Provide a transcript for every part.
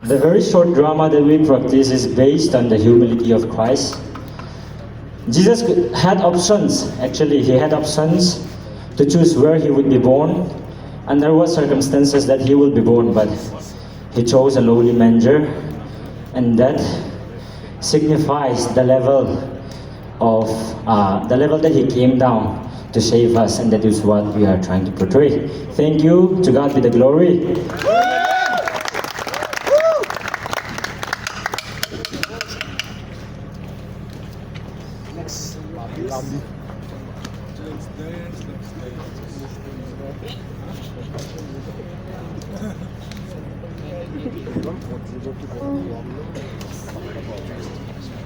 The very short drama that we practice is based on the humility of Christ. Jesus had options, actually, he had options to choose where he would be born, and there were circumstances that he would be born, but he chose a lowly manger, and that signifies the level of the level that he came down to save us, and that is what we are trying to portray. Thank you. To God be the glory.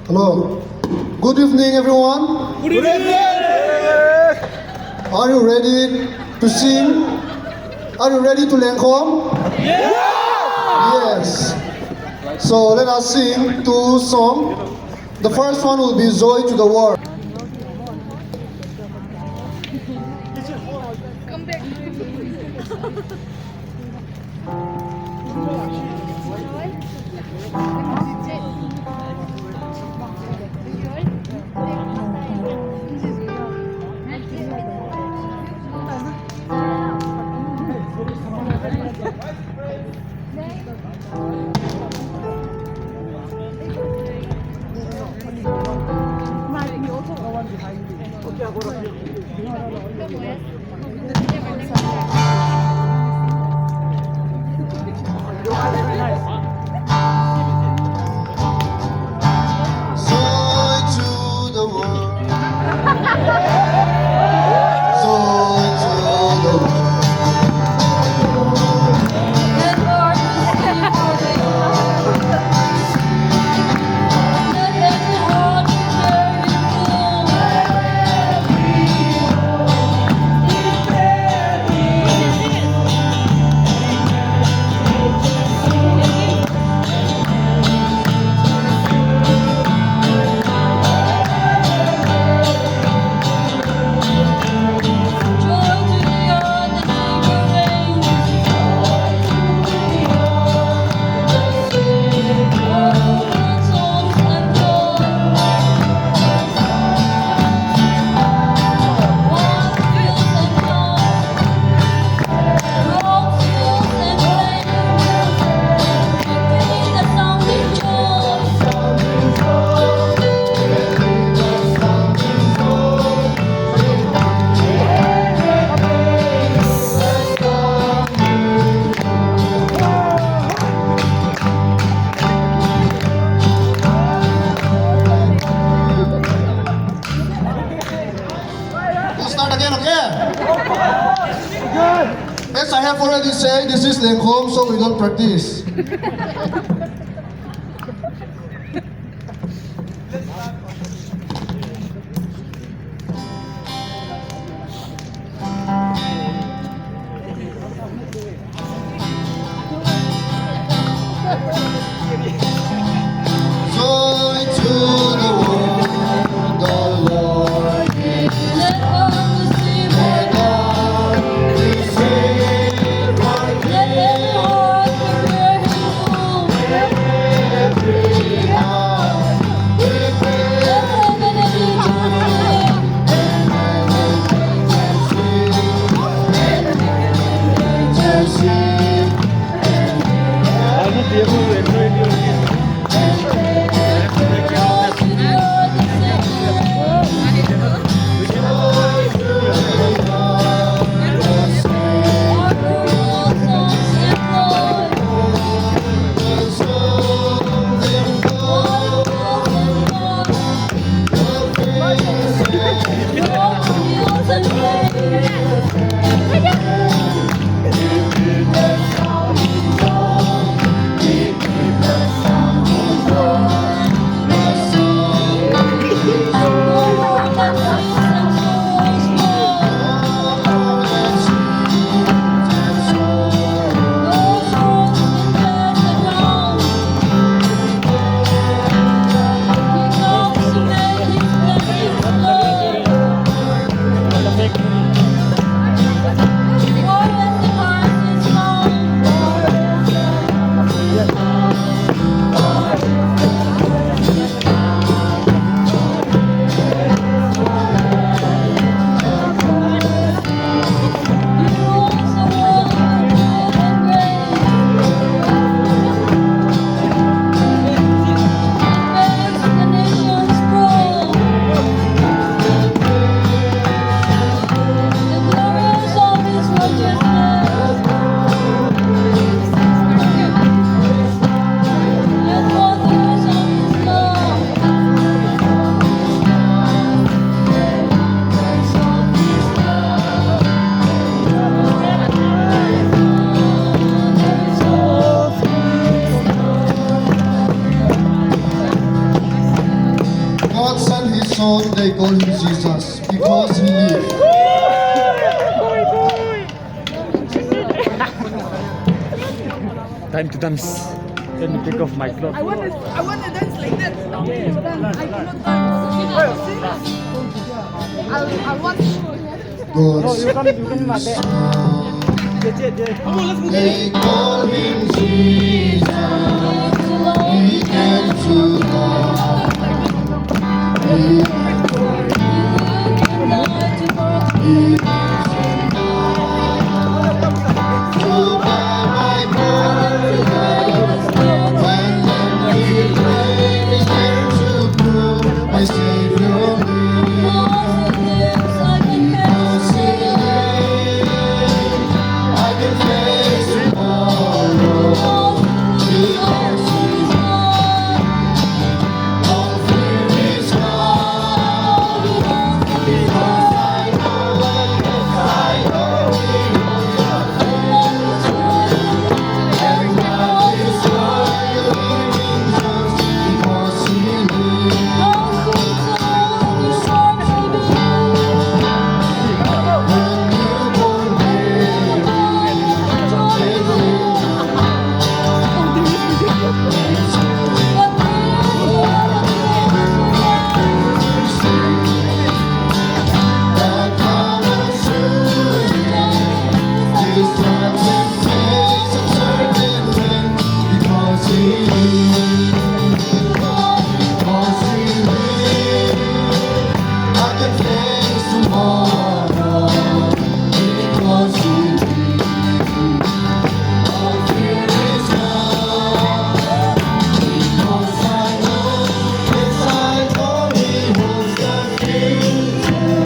Hello. Good evening, everyone. Good evening! Are you ready to sing? Are you ready to Lancome? Yeah! Yes. So let us sing two songs. The first one will be Joy to the World. Come back. Joy to the world. Joy to the world. Let's start again, okay? As I have already said, this is Lancome, so we don't practice. Joy to the world, the Lord is song they call him Jesus because he lived. Time to dance. Let me take off my clothes. I want to dance like that. I cannot dance. I'll watch. God's You come mate. they call him Jesus. He came to love. He lives and died to buy my pardon. When he came, he's there to prove my Savior lives. Because he lives, I can face tomorrow. Because he lives, all fear is gone. Because I know he knows the future. And God is working just because he lives. When you born baby, that comes soon. His times and days uncertain when, because he lives. Because he lives, I can face tomorrow. Because he lives, all fear is gone. Because I know, yes I know he holds the future.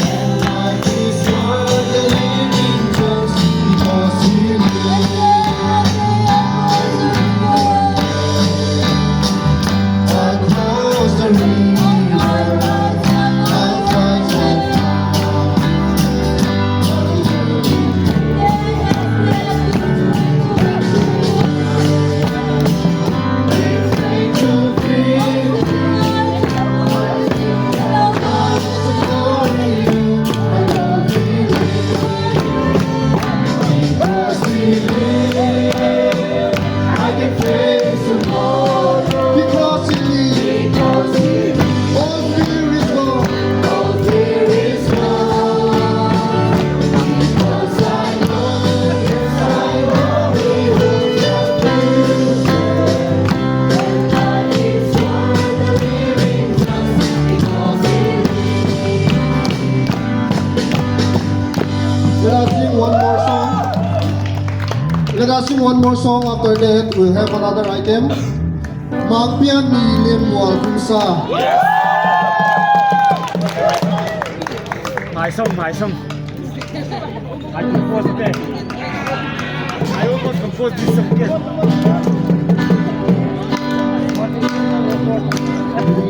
And life is worth the living just because he lives. Across the river, I'll fight and fight to feel glory you. I love you because he lives. I can face tomorrow because he lives. Because he lives. All fear is gone. All fear is gone. Because I know, yes I know he holds the future. And life is worth the living just because he lives. Let us sing one more song. Let us sing one more song. After that, we'll have another item. Magpian ni Lim Wal Kunsa. My song. I composed that. I almost composed this song again.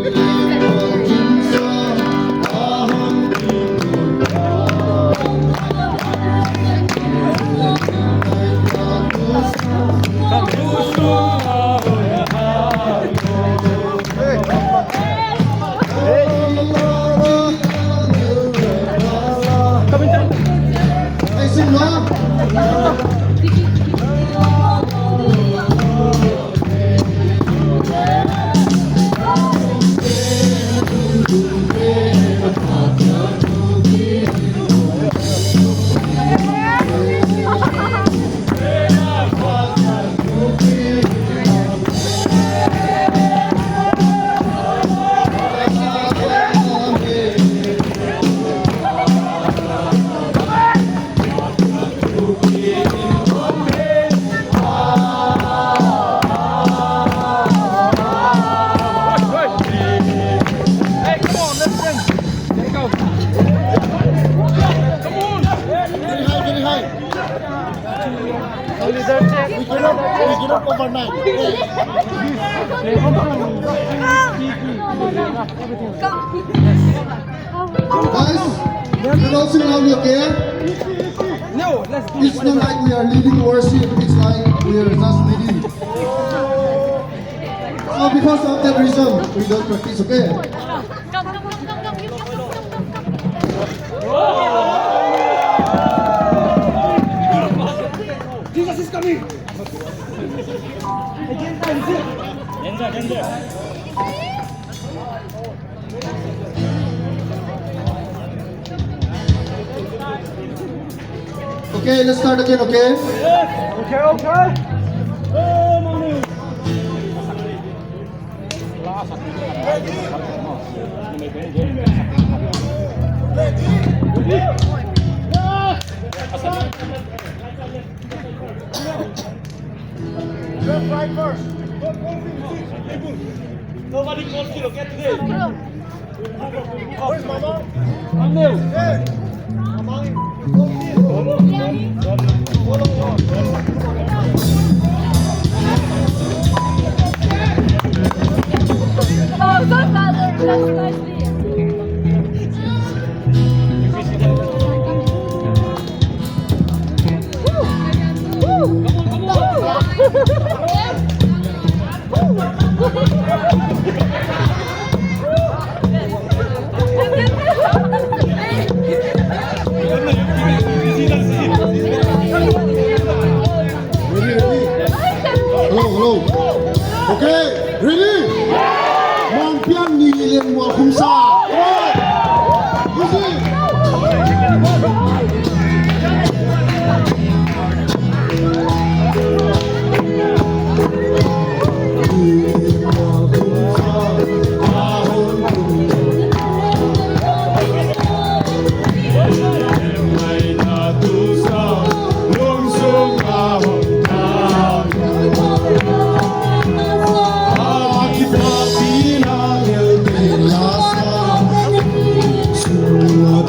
Lim Wal Kunsa, aham Ay, sing no? Only that We cannot overnight. Guys, you're not sing loudly, okay? No, let's do It's not like we are leading worship, it's like we are just leading. So because of that reason, we don't practice, okay? Jesus is coming. Danger. Okay, let's start again, okay? Okay. Oh, Manu. Left, right first. Nobody calls you, get this. Where's Mama? Manu. Hey. Oh, so father, that's nicely. Hello. Okay, ready? Mampian nilin mo kumsa. Easy. Semua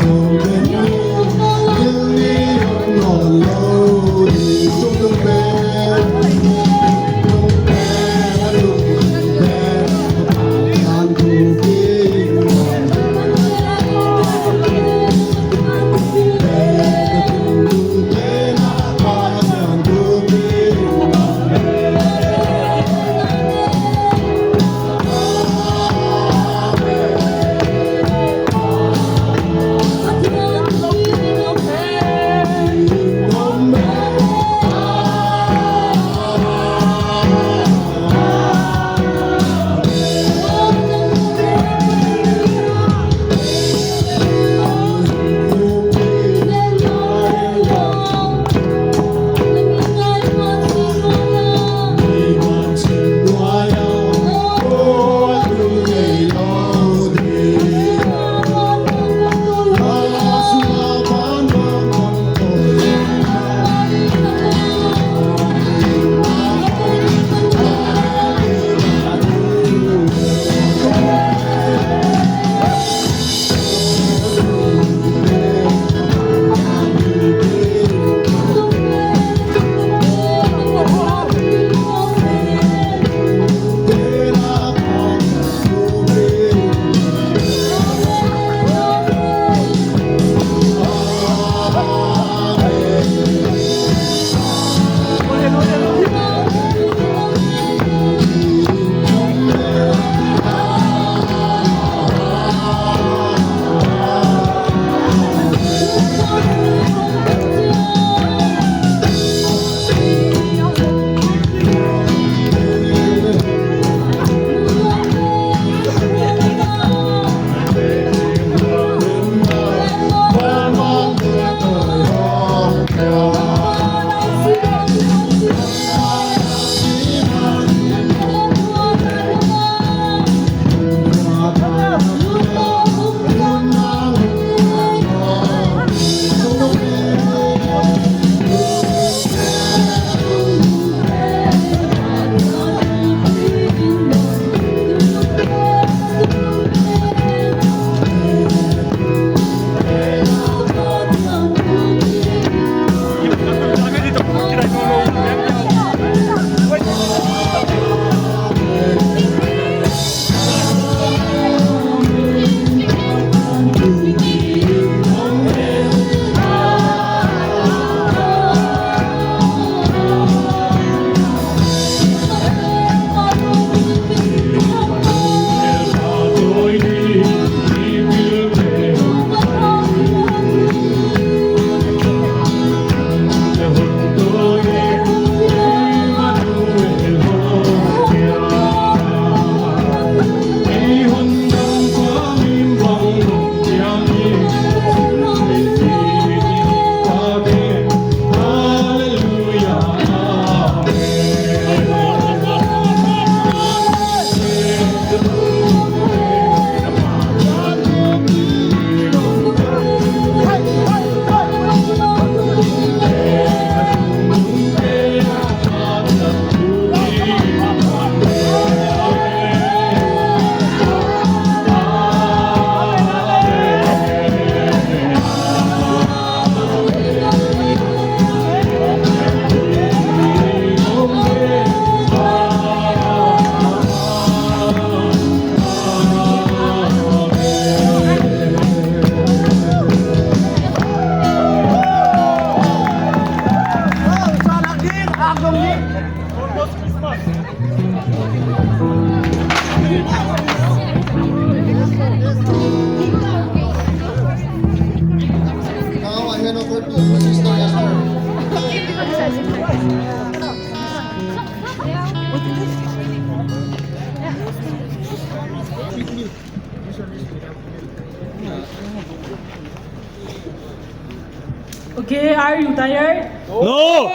Okay, are you tired? No!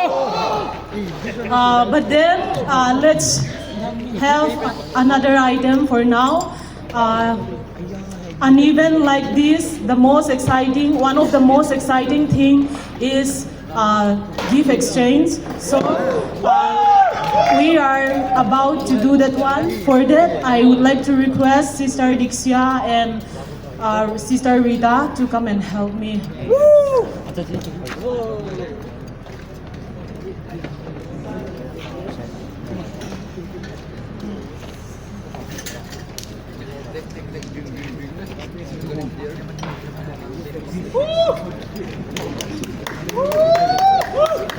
But then, let's have another item for now. An event like this, one of the most exciting thing is gift exchange. So we are about to do that one. For that, I would like to request Sister Dixia and Sister Rita to come and help me.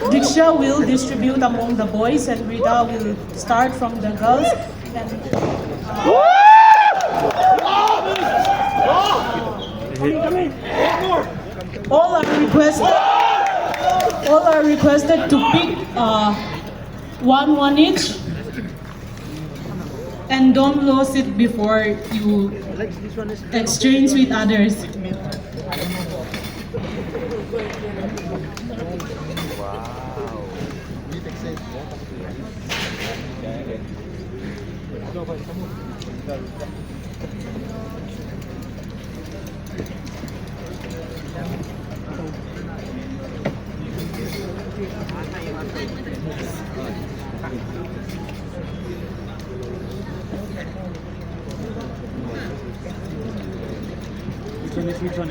Diksha will distribute among the boys and Rita will start from the girls. And, all are requested to pick one each and don't lose it before you exchange with others. Which one?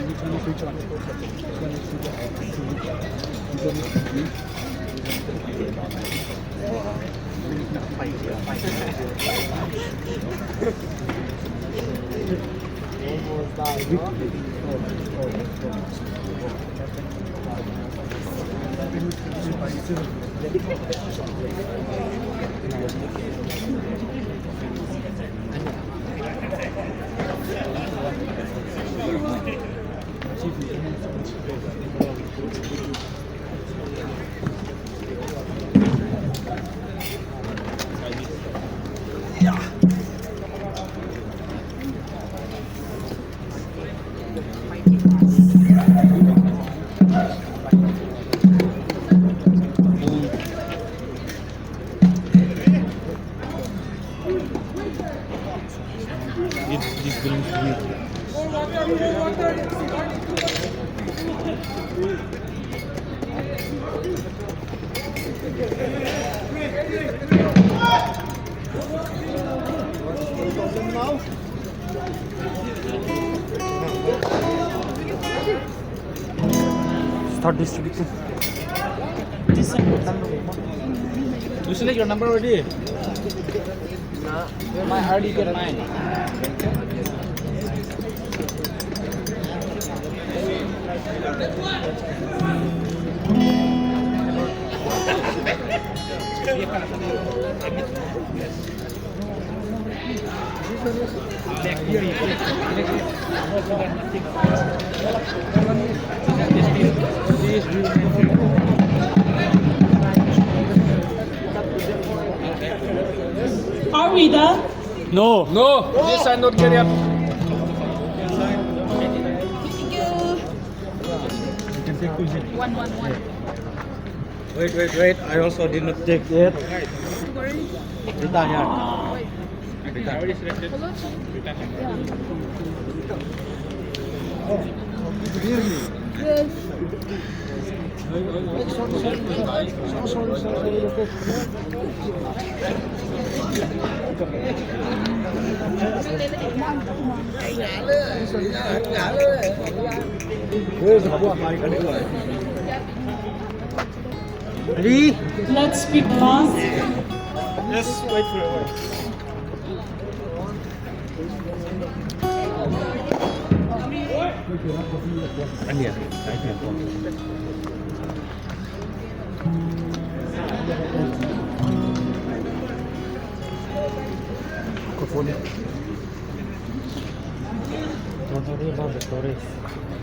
This belongs to you. Start distributing. You select your number already? I already get mine. Are we done? No. No. This I not get up. Wait. I also did not take it. Rita, yeah. Rita. I already selected. Yes. Ready? Let's speak fast. Just wait for a while. Don't worry about the stories.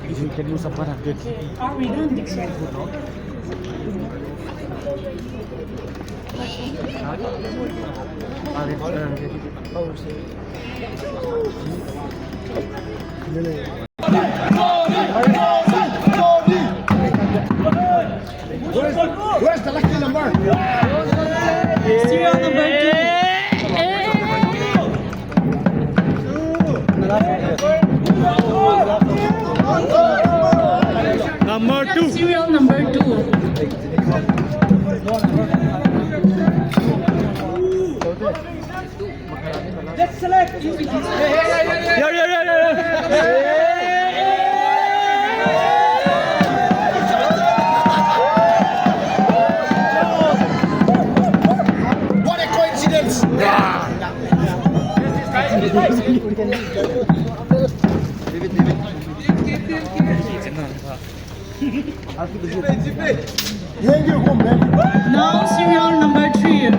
You can use some 100. Are we done, Dixon? Where's the lucky number? Serial number 2. Number 2. Serial number 2. What a coincidence! Thank you, home, man. Now serial number 3.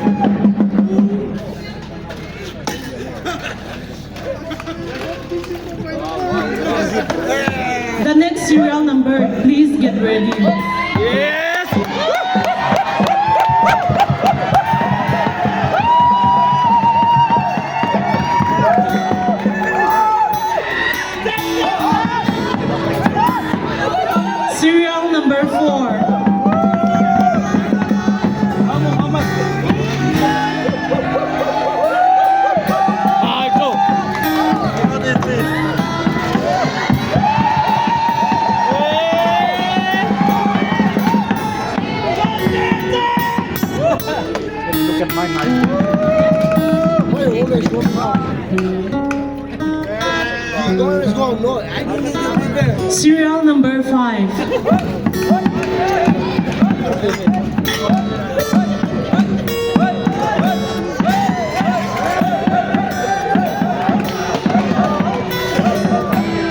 The next serial number, please get ready. Yes. Serial number 4. Look at my knife. Why always go now? You always go, no, I don't need to be there. Serial number 5.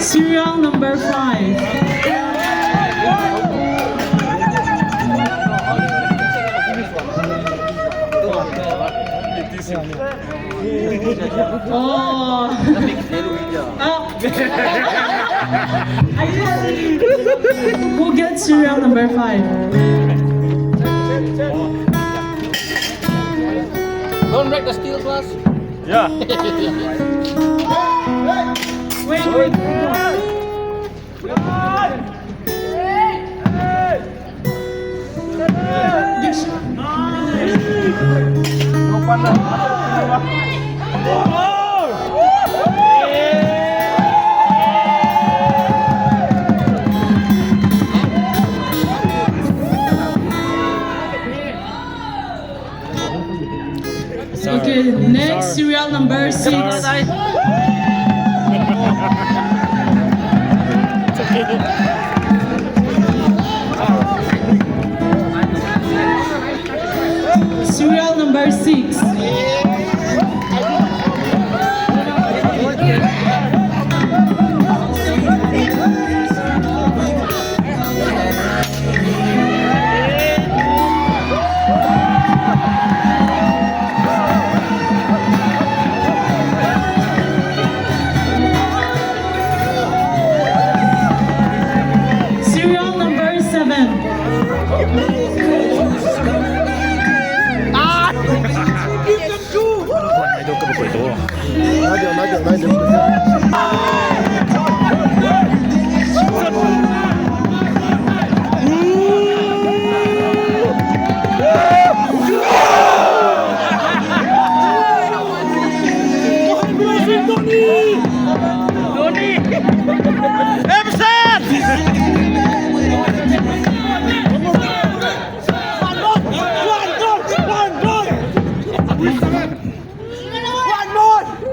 Serial number 5. Oh. Who gets serial number 5? Don't break the steel glass. Yeah. Wait. Okay, next serial number 6. Serial number 6. Serial number 7.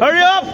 Hurry up!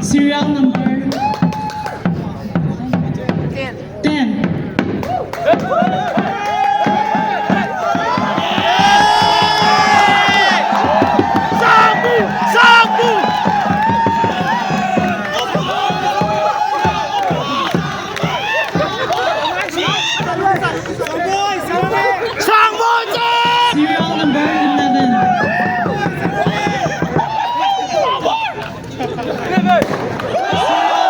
Serial number 10. Serial number 11.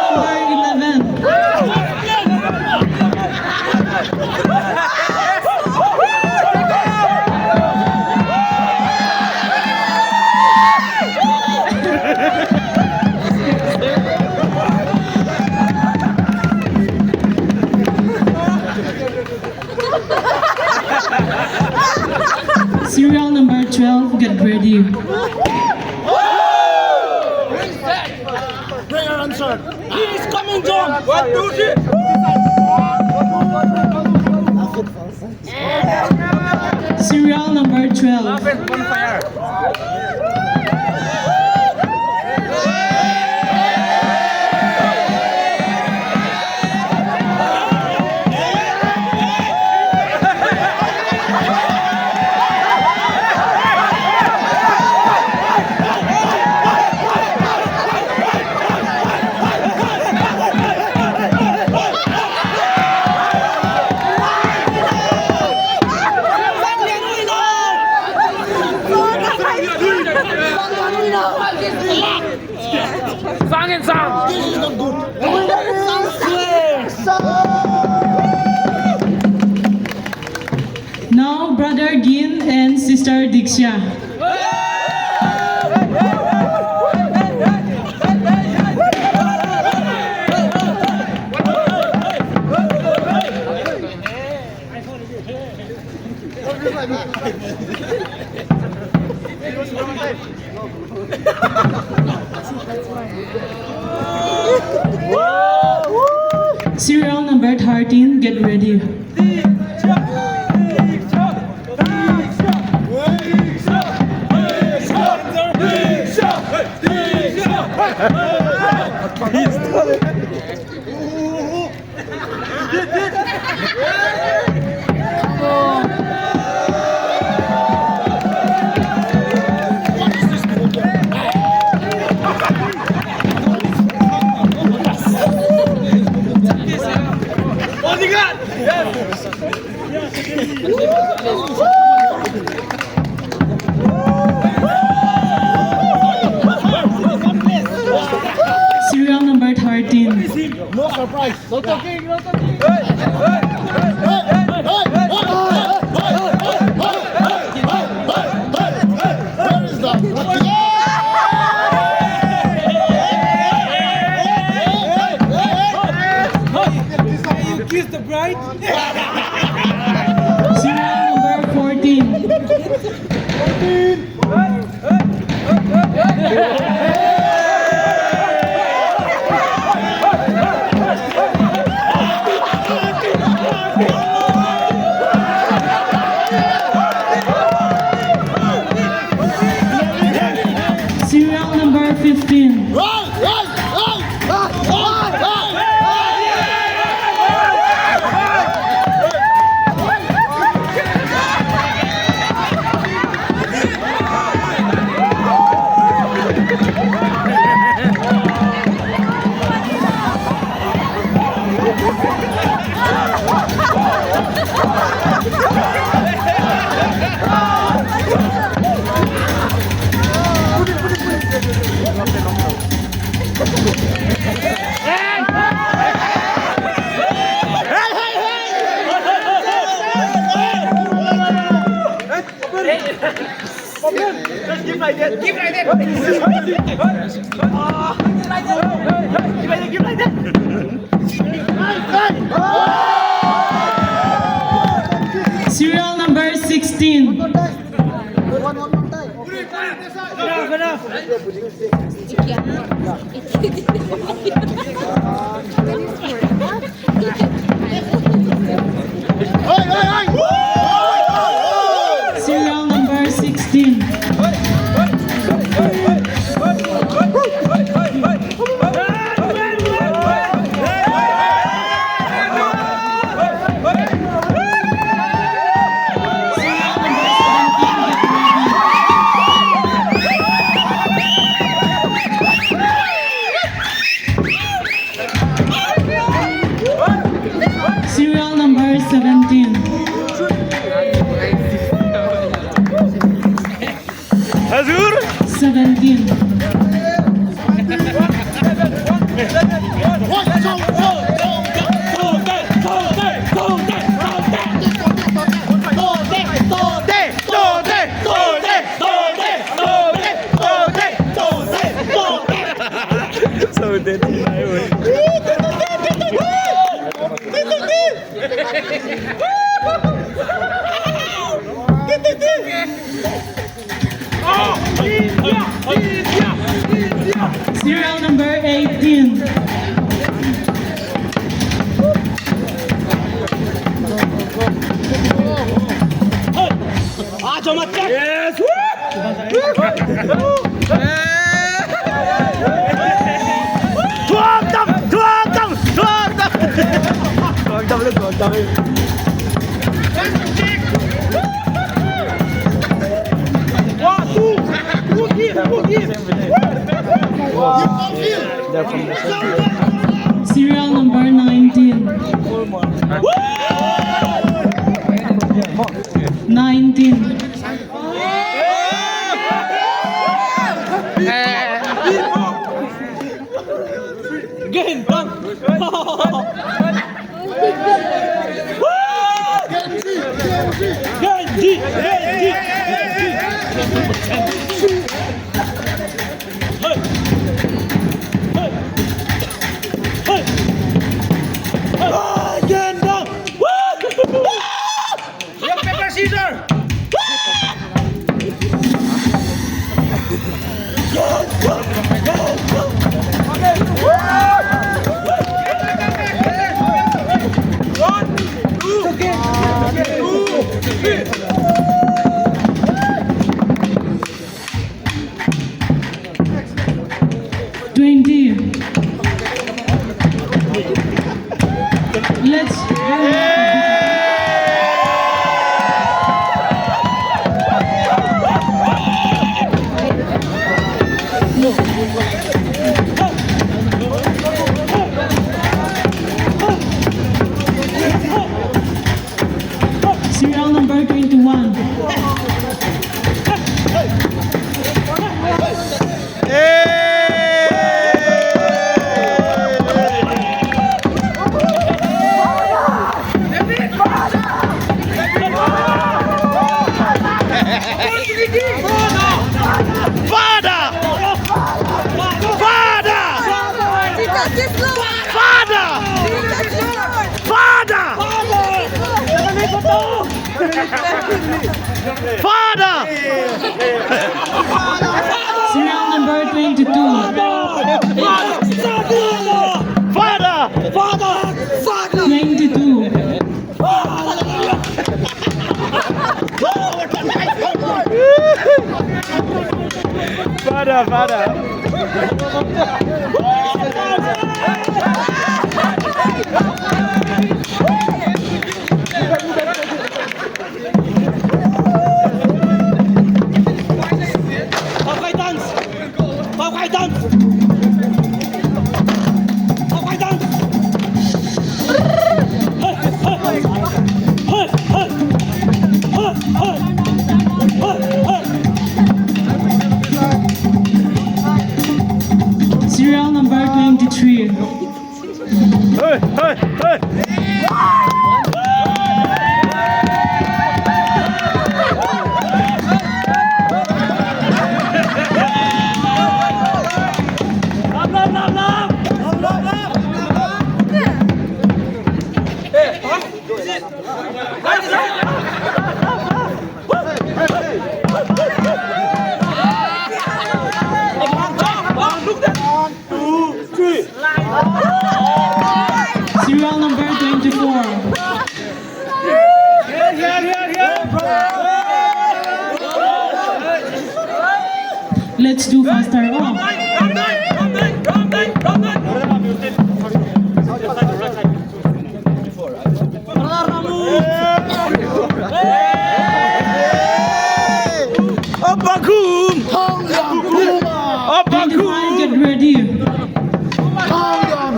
Number 11. Serial number 12, get ready. He is coming, John. 1, 2, 3. Serial number 12. Bonfire. Fangen Sang! Now, Brother Gin and Sister Diksha. Serial number 13, get ready. Serial number 13. No surprise. No talking, no talking. Where is that? You kiss the bride? Serial number 14. Serial number 15. Give like that. Give like that. Give like that. Serial number 16. Enough. Hey! 17. So dead na yun. Serial number 18. Yes! Serial number 19. 19. Again, done. Rock, paper, scissors. 20. Let's serial number 21. Serial number 22. Father! 22. Serial number 23. Serial number 24. Let's do faster. Oh. Hanggang 25, get ready. Hanggang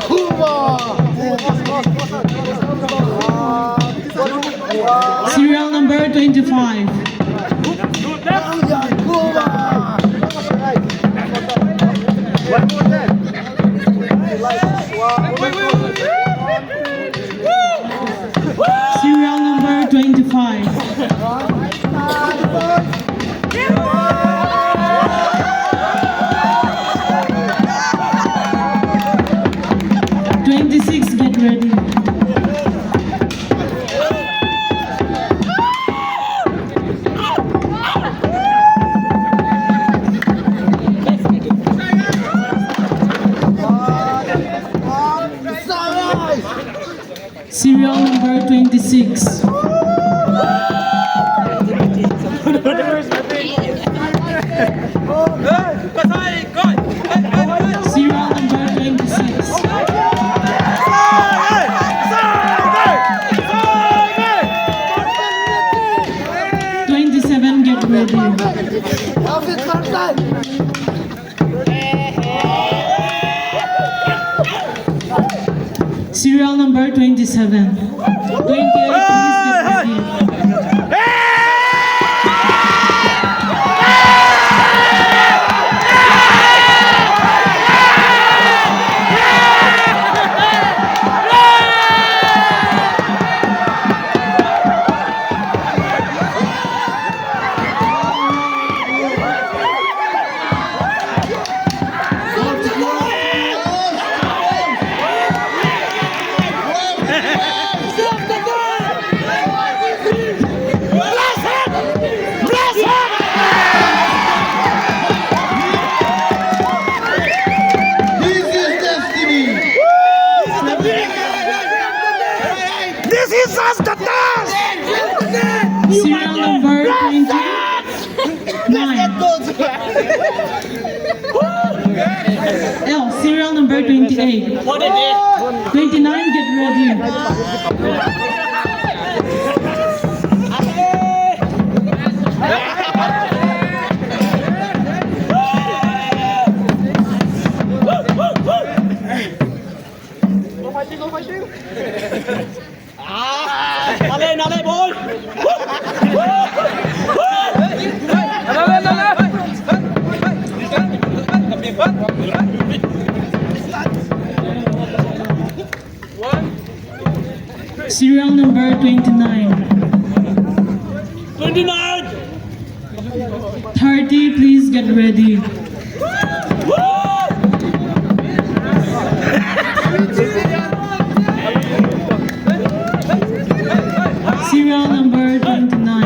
Serial number 25. Hanggang '26, get ready. Serial number 26. Serial number 26. 27, get ready. Serial number 27. 28, please get ready. This is destiny. This is us the dance! Serial number 29. Serial number 28. 29, get ready. Nale, ball! Serial number 29. 29! 30, please get ready. Serial number 29.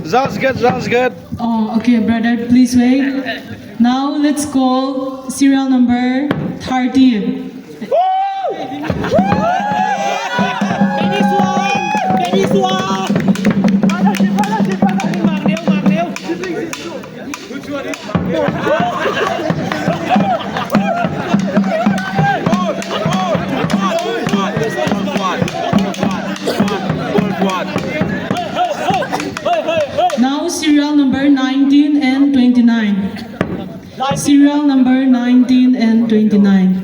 Sounds good. Oh, okay, brother, please wait. Now let's call serial number 30. Baby Swan! Now serial number 19 and 29. Serial number 19 and 29.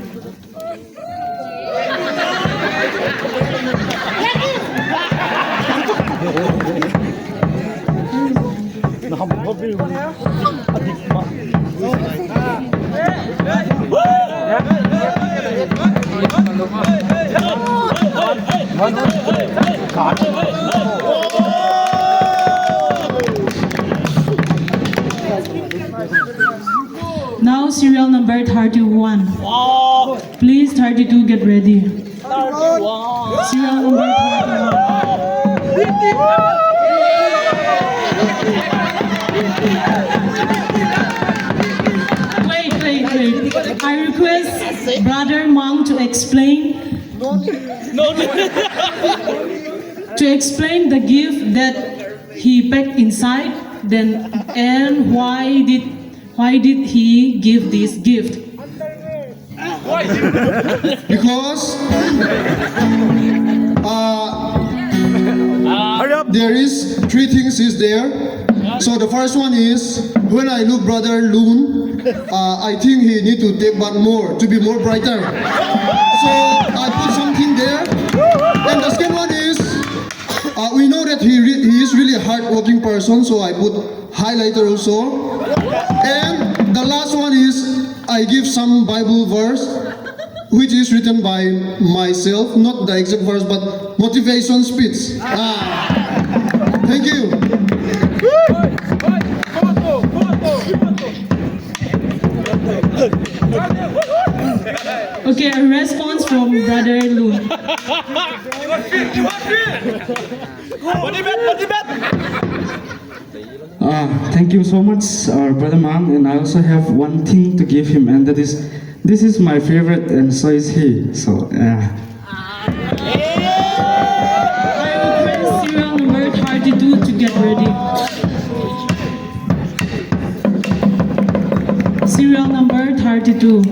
Now serial number 31. Please 32, get ready. Serial number 31. Wait. I request Brother Mang to explain the gift that he packed inside, then and why did he give this gift? Because Hurry up! there is three things is there. So the first one is when I look Brother Loon, I think he need to take bath more to be more brighter. So I put something there. And the second one is We know that he is really a hard-working person, so I put highlighter also. And the last one is I give some Bible verse, which is written by myself, not the exact verse, but motivation speech. Thank you. Okay, a response from Brother Loon. Thank you so much, our brother Mam, and I also have one thing to give him, and that is, this is my favorite, and so is he. So, I request serial number 32 to get ready. Serial number 32.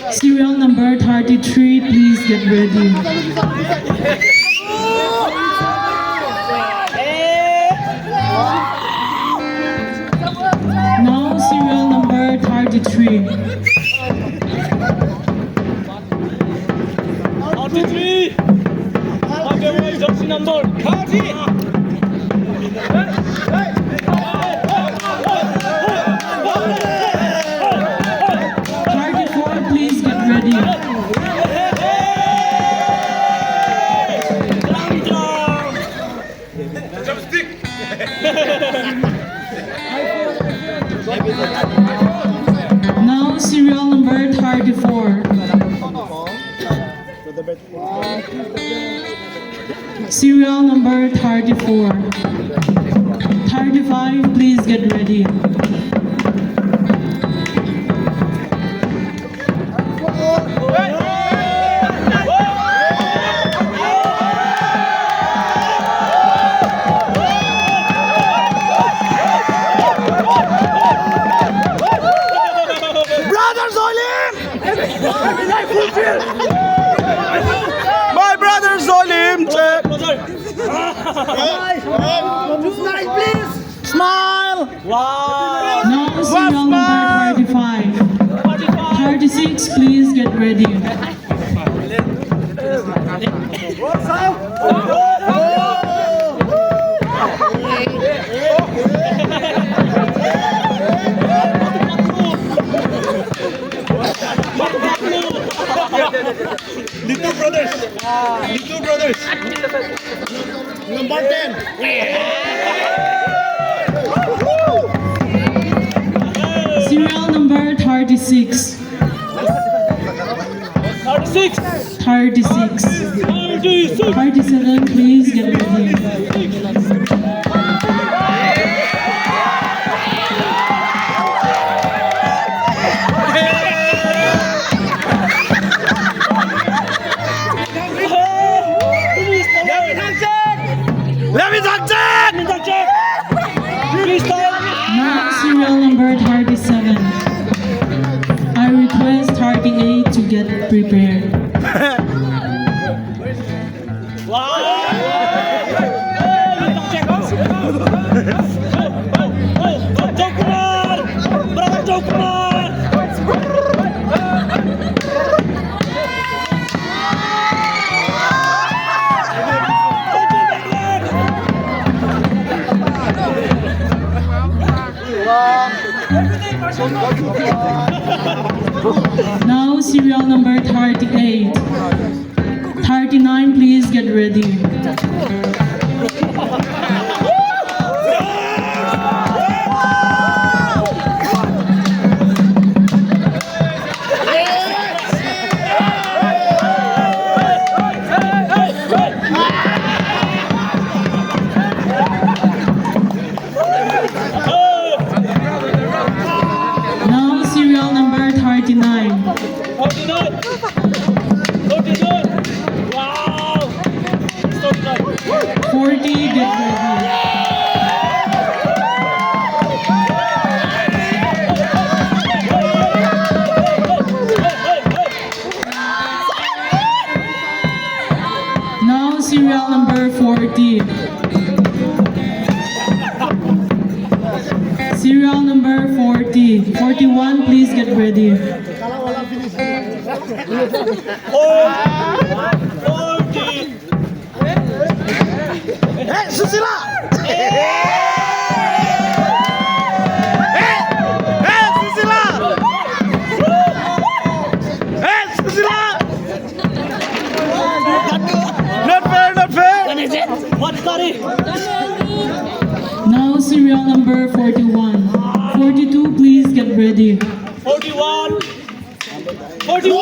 Serial number 33, please get ready. Now serial number 33. 33. 박경호의 정신 한번 가지. 34, please get ready. Now serial number 34. Serial number 34. 35, please get ready. Brother Zolim! My brother Zolim! Check! Smile, please! Smile! Wow! Now serial number 35. 36, please get ready. Little brothers. Little brothers. Number 10. Serial number 36. 36. 36. 37, please get ready. Let me talk check! Now serial number 37. I request 38 to get prepared. Now serial number 38. 39, please get ready. Now serial number 39. 39. 39. Wow. 39. ready. 41, please get ready. Hey, Susila! Hey, Susila! Hey, Susila! Not fair, not fair! Now serial number 41. 42, please get ready. 41! 41!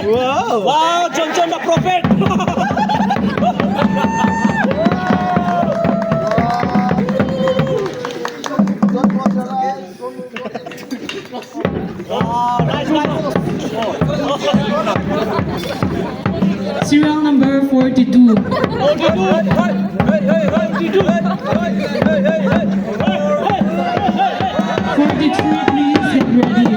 Wow! Wow! John the Prophet! Serial number 42. 43, please get ready.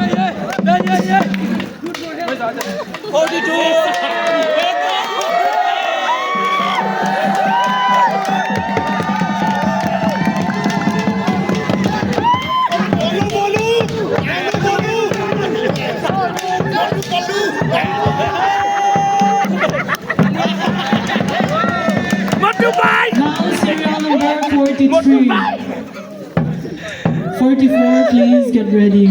'Now serial number 43. 44, please get ready.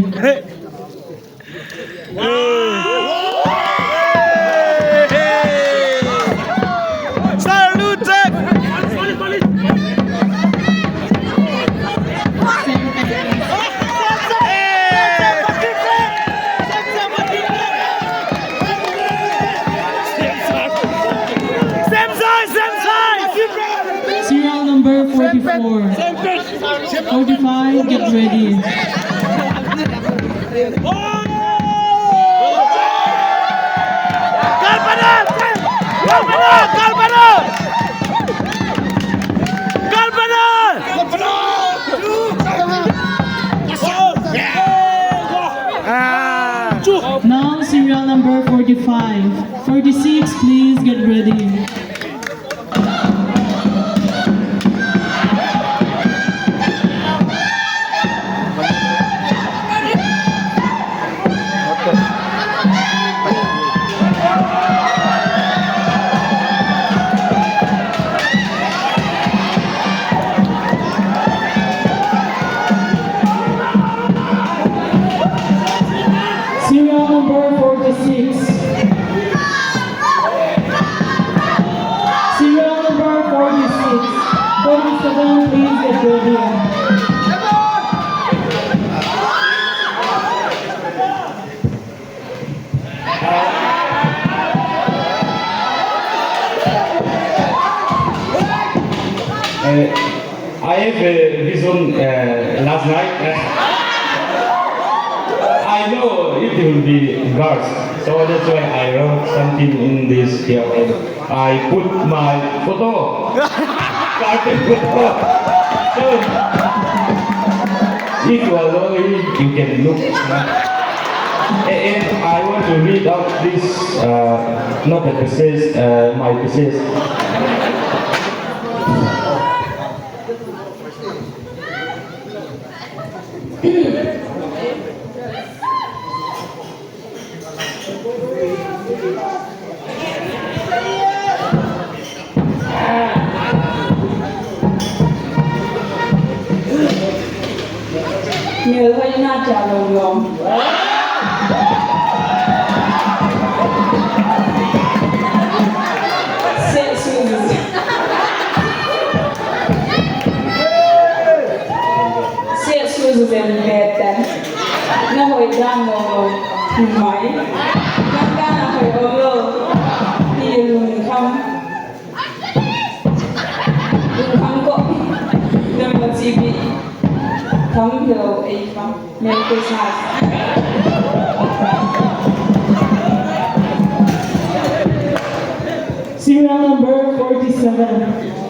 Serial number 44. 45, get ready. Now serial number 45. 46, please get ready. Serial number 46. Serial number 46. 47, please get ready. I have a vision last night. I know it will be girls, so that's why I wrote something in this here. I put my photo, cartoon photo. So if you are lonely, you can look. And I want to read out this, not the thesis, my thesis. Nhớ coi như nào trả lời rồi. Sẽ suy nghĩ. Sẽ suy nghĩ về mẹ tên. Nó hồi đang ngồi máy. Nó đang là hồi ôm lơ. Thì lùng không. Lùng không có. Nên mà chỉ bị. Come hello, Ava. Merry Christmas. Serial number 47.